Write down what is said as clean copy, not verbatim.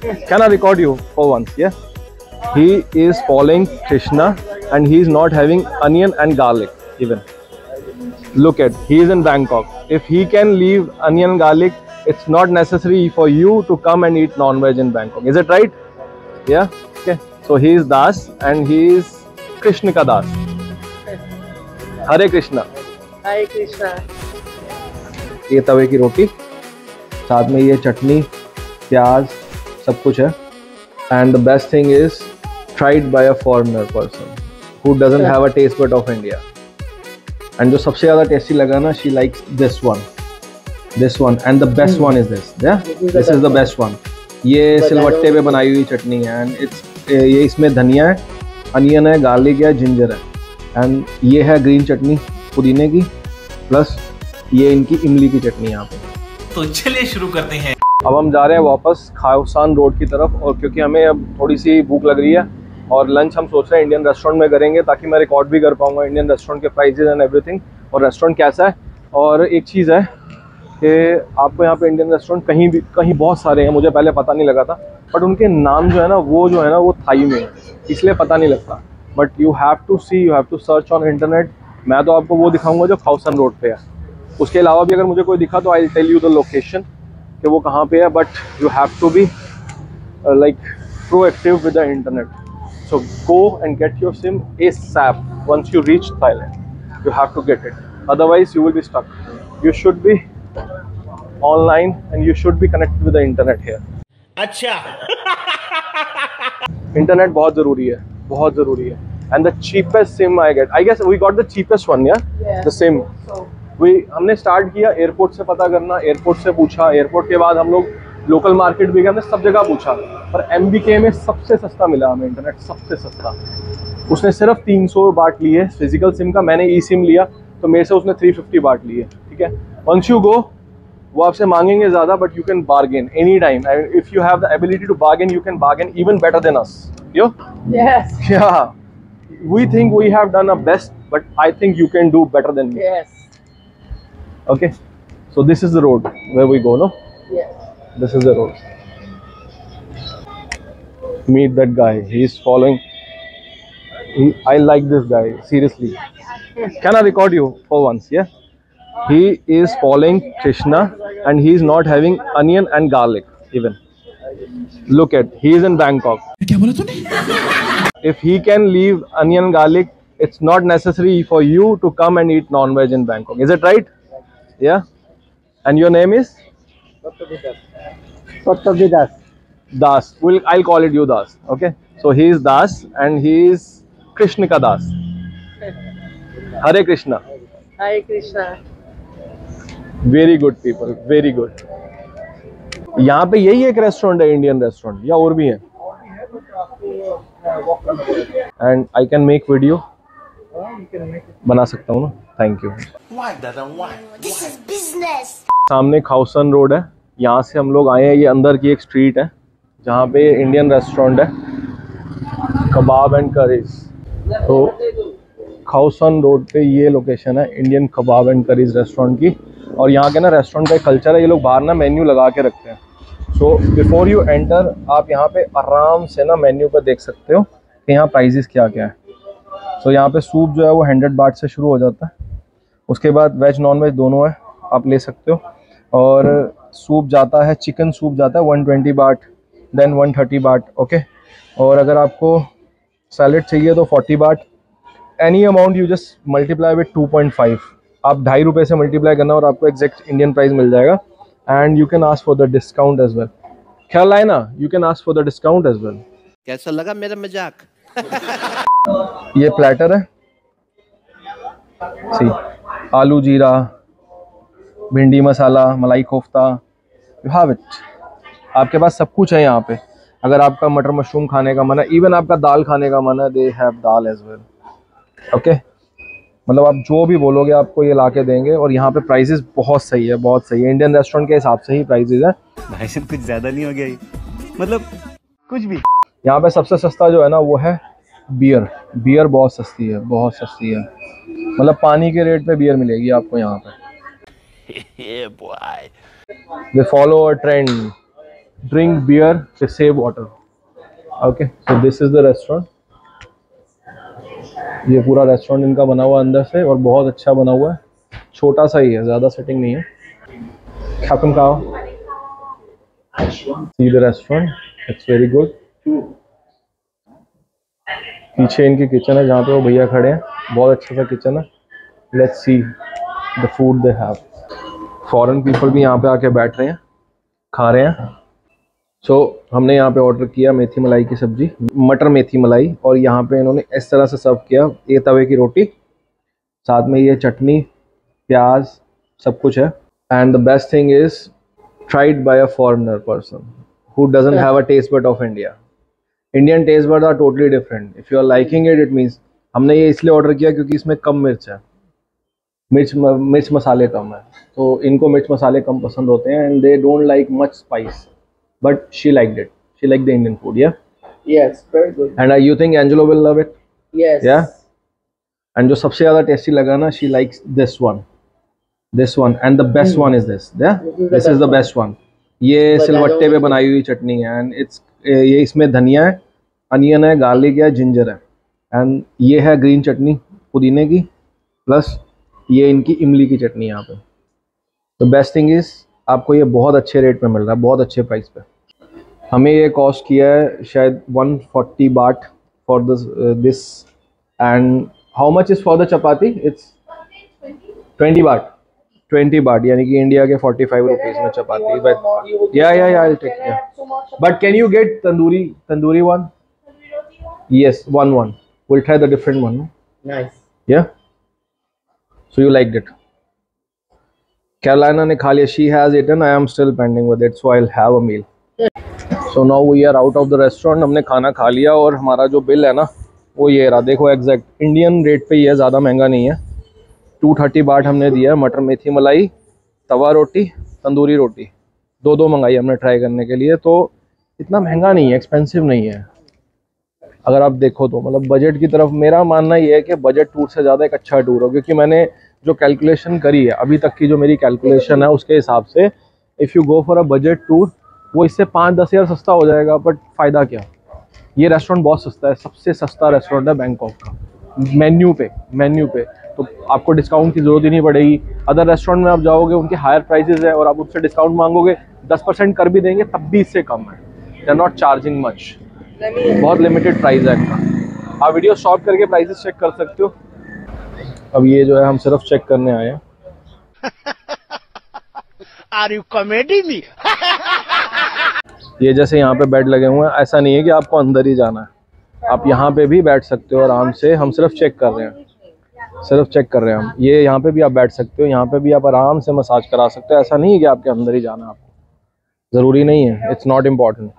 Can I record you for once? Yeah. He is following Krishna and he is not having onion and garlic even. Look at, he is in Bangkok. If he can leave onion and garlic, it's not necessary for you to come and eat non-veg in Bangkok. Is it right? Yeah. Okay. So he is Das and he is Krishna ka Das. Hare Krishna. Hare Krishna. ये तवे की रोटी, साथ में ये चटनी, प्याज, सब कुछ है. And the best thing is tried by a foreigner person who doesn't have a taste bud of India. And जो सबसे ज़्यादा टेस्टी लगा ना, she likes this one, and the best one is this. Yeah, this is the best one. ये सिलवट्टे पे बनाई हुई चटनी है and ये इसमें धनिया है, अनियन है, गार्लिक है, जिंजर है, and ये है ग्रीन चटनी पुदीने की, प्लस ये इनकी इमली की चटनी यहाँ पे. तो चलिए शुरू करते हैं. अब हम जा रहे हैं वापस खाउसान रोड की तरफ, और क्योंकि हमें अब थोड़ी सी भूख लग रही है और लंच हम सोच रहे हैं इंडियन रेस्टोरेंट में करेंगे ताकि मैं रिकॉर्ड भी कर पाऊंगा इंडियन रेस्टोरेंट के प्राइजेज एंड एवरीथिंग, और रेस्टोरेंट कैसा है. और एक चीज़ है कि आपको यहाँ पे इंडियन रेस्टोरेंट कहीं बहुत सारे हैं, मुझे पहले पता नहीं लगा था, बट उनके नाम जो है ना वो थाई में है, इसलिए पता नहीं लगता. But you have to search on internet. मैं तो आपको वो दिखाऊँगा जो खाउसान रोड पे है. उसके अलावा भी अगर मुझे कोई दिखा तो I tell you the location कि वो कहाँ पे है. But you have to be like proactive with the internet. So go and get your SIM ASAP once you reach Thailand. You have to get it, otherwise you will be stuck. You should be online and you should be connected with the internet here. अच्छा. Internet बहुत ज़रूरी है, बहुत ज़रूरी है. And the cheapest SIM I guess we got the cheapest one, yeah? The SIM. हमने start किया airport से पता करना, एयरपोर्ट से पूछा, एयरपोर्ट के बाद हम लोग लोकल मार्केट भी गए, हमने सब जगह पूछा, पर MBK में सबसे सस्ता मिला हमें इंटरनेट, सबसे सस्ता. उसने सिर्फ 300 बाट लिए फिजिकल सिम का, मैंने ई सिम लिया तो मेरे से उसने 350 बाट लिए. ठीक है. वंस यू गो, वो आपसे मांगेंगे ज़्यादा, but you can bargain any time. If you have the ability to bargain, you can bargain even better than us. Yo Yes. Yeah, we think we have done our best, but I think you can do better than me. Yes. Okay, so this is the road where we go, no? Yes. This is the road. Meet that guy. He's following. I like this guy, seriously. Can I record you for once? Yeah. He is following Krishna and he is not having onion and garlic even. Look at, he is in Bangkok. क्या बोला तूने? If he can leave onion and garlic, it's not necessary for you to come and eat non-veg in Bangkok. Is it right? Yeah. And your name is? Sattavidas. Das. I'll call it you Das. Okay. So he is Das and he is Krishna ka Das. Hare Krishna. Hare Krishna. Very good people. Very good. यहाँ पे यही एक restaurant है, Indian restaurant, या और भी है? And I can make video, बना सकता हूँ ना. Thank you. सामने खाउसान रोड है, यहाँ से हम लोग आए हैं. ये अंदर की एक स्ट्रीट है जहाँ पे इंडियन रेस्टोरेंट है, कबाब एंड करीज. तो खाउसान रोड पे ये लोकेशन है Indian kebab and curries restaurant की. और यहाँ के ना रेस्टोरेंट का एक कल्चर है, ये लोग बाहर ना मेन्यू लगा के रखते हैं. सो बिफोर यू एंटर आप यहाँ पे आराम से ना मेन्यू पर देख सकते हो कि यहाँ प्राइजेस क्या क्या है. सो यहाँ पे सूप जो है वो 100 बाट से शुरू हो जाता है. उसके बाद वेज नॉन वेज दोनों है, आप ले सकते हो. और सूप जाता है, चिकन सूप जाता है 120 बाट, देन 130 बाट. ओके. और अगर आपको सैलेड चाहिए तो 40 बाट. Any amount you just multiply with 2.5. आप 2.5 रुपये से मल्टीप्लाई करना और आपको एग्जैक्ट इंडियन प्राइस मिल जाएगा. And you can ask for the discount as well. ख्याल आए ना, you can ask for the discount as well. कैसा लगा मेरा मजाक? ये प्लेटर है, सी आलू जीरा, भिंडी मसाला, मलाई कोफ्ता, यू हैव इट. आपके पास सब कुछ है यहाँ पे. अगर आपका मटर मशरूम खाने का मन है, इवन आपका दाल खाने का मन है, they have dal as well. Okay. मतलब आप जो भी बोलोगे आपको ये ला के देंगे. और यहाँ पे प्राइसेस बहुत सही है, बहुत सही है. इंडियन रेस्टोरेंट के हिसाब से ही प्राइसेस है. भाई साहब कुछ ज़्यादा नहीं हो गया ये? मतलब कुछ भी. यहाँ पे सबसे सस्ता जो है ना वो है बियर. बियर बहुत सस्ती है, बहुत सस्ती है. मतलब पानी के रेट पे बियर मिलेगी आपको यहाँ पे. They follow a trend. drink beer, they save water. Okay, so this is the restaurant. ये पूरा रेस्टोरेंट इनका बना हुआ अंदर से और बहुत अच्छा बना हुआ है, छोटा सा ही है, ज़्यादा सेटिंग नहीं है। Captain Kao, see the restaurant, it's very good. पीछे इनकी किचन है जहाँ पे वो भैया खड़े हैं, बहुत अच्छा सा किचन है। Let's see the food they have. Foreign people भी यहाँ पे आके बैठ रहे हैं, खा रहे हैं। सो हमने यहाँ पे ऑर्डर किया मेथी मलाई की सब्जी, मटर मेथी मलाई, और यहाँ पे इन्होंने इस तरह से सर्व किया। ये तवे की रोटी, साथ में ये चटनी, प्याज, सब कुछ है। And the best thing is tried by a foreigner person who doesn't have a taste bud of India. Indian taste bud are totally different. If you are liking it, it means हमने ये इसलिए order किया क्योंकि इसमें कम मिर्च है, मिर्च मसाले कम है, तो इनको मिर्च मसाले कम पसंद होते हैं। And they don't like much spice, but she liked it. She liked the Indian food, yeah? Yes, very good. And you think Angelo will love it? Yes. Yeah? And जो सबसे ज़्यादा टेस्टी लगा ना, she likes this one. And the best one is this. Yeah? This is the best one. ये सिलवट्टे पे बनाई हुई चटनी है, and ये इसमें धनिया है, अनियन है, गार्लिक है, जिंजर है, and ये है ग्रीन चटनी पुदीने की, प्लस ये इनकी इमली की चटनी यहाँ पे। तो बेस्ट थिंग इज आपको ये बहुत अच्छे रेट पे मिल रहा है, बहुत अच्छे प्राइस पे। हमें ये कॉस्ट किया है शायद 140 बाट for this. And how much is for the chapati? It's 20 बाट, 20 बाट, यानी कि इंडिया के 45 रुपीज़ में चपाती। बट या आई टेक या, but can you get tandoori one? Yes, one will try the different one. Nice. या, so you like it? Carolina ने खा लिया, she has eaten, I am still pending with it, so I'll have a meal. So now we are out of the restaurant. हमने खाना खा लिया और हमारा जो बिल है ना वो ये रहा, देखो एग्जैक्ट इंडियन रेट पे ही है, ज़्यादा महंगा नहीं है। 230 बाट हमने दिया है। मटर मेथी मलाई, तवा रोटी, तंदूरी रोटी, दो मंगाई हमने ट्राई करने के लिए। तो इतना महंगा नहीं है, एक्सपेंसिव नहीं है अगर आप देखो तो। मतलब बजट की तरफ मेरा मानना ये है कि बजट टूर से ज़्यादा एक अच्छा टूर हो, क्योंकि मैंने जो कैलकुलेशन करी है अभी तक की, जो मेरी कैलकुलेशन है उसके हिसाब से, if you go for a budget tour वो इससे 5-10 हज़ार सस्ता हो जाएगा, बट फ़ायदा क्या? ये रेस्टोरेंट बहुत सस्ता है, सबसे सस्ता रेस्टोरेंट है बैंकॉक का। मेन्यू पे तो आपको डिस्काउंट की ज़रूरत ही नहीं पड़ेगी। अदर रेस्टोरेंट में आप जाओगे, उनके हायर प्राइसेस है और आप उससे डिस्काउंट मांगोगे, 10% कर भी देंगे तब भी इससे कम है। They are not charging much, बहुत लिमिटेड प्राइस है इनका। आप वीडियो स्टॉप करके प्राइसेस चेक कर सकते हो। अब ये जो है हम सिर्फ चेक करने आए हैं। Are you comedy me? ये जैसे यहाँ पे बेड लगे हुए हैं, ऐसा नहीं है कि आपको अंदर ही जाना है, आप यहाँ पे भी बैठ सकते हो आराम से। हम सिर्फ चेक कर रहे हैं, हम ये यहाँ पे भी आप बैठ सकते हो, यहाँ पे भी आप आराम से मसाज करा सकते हो। ऐसा नहीं है कि आपके अंदर ही जाना है, आपको ज़रूरी नहीं है, इट्स नॉट इम्पॉर्टेंट।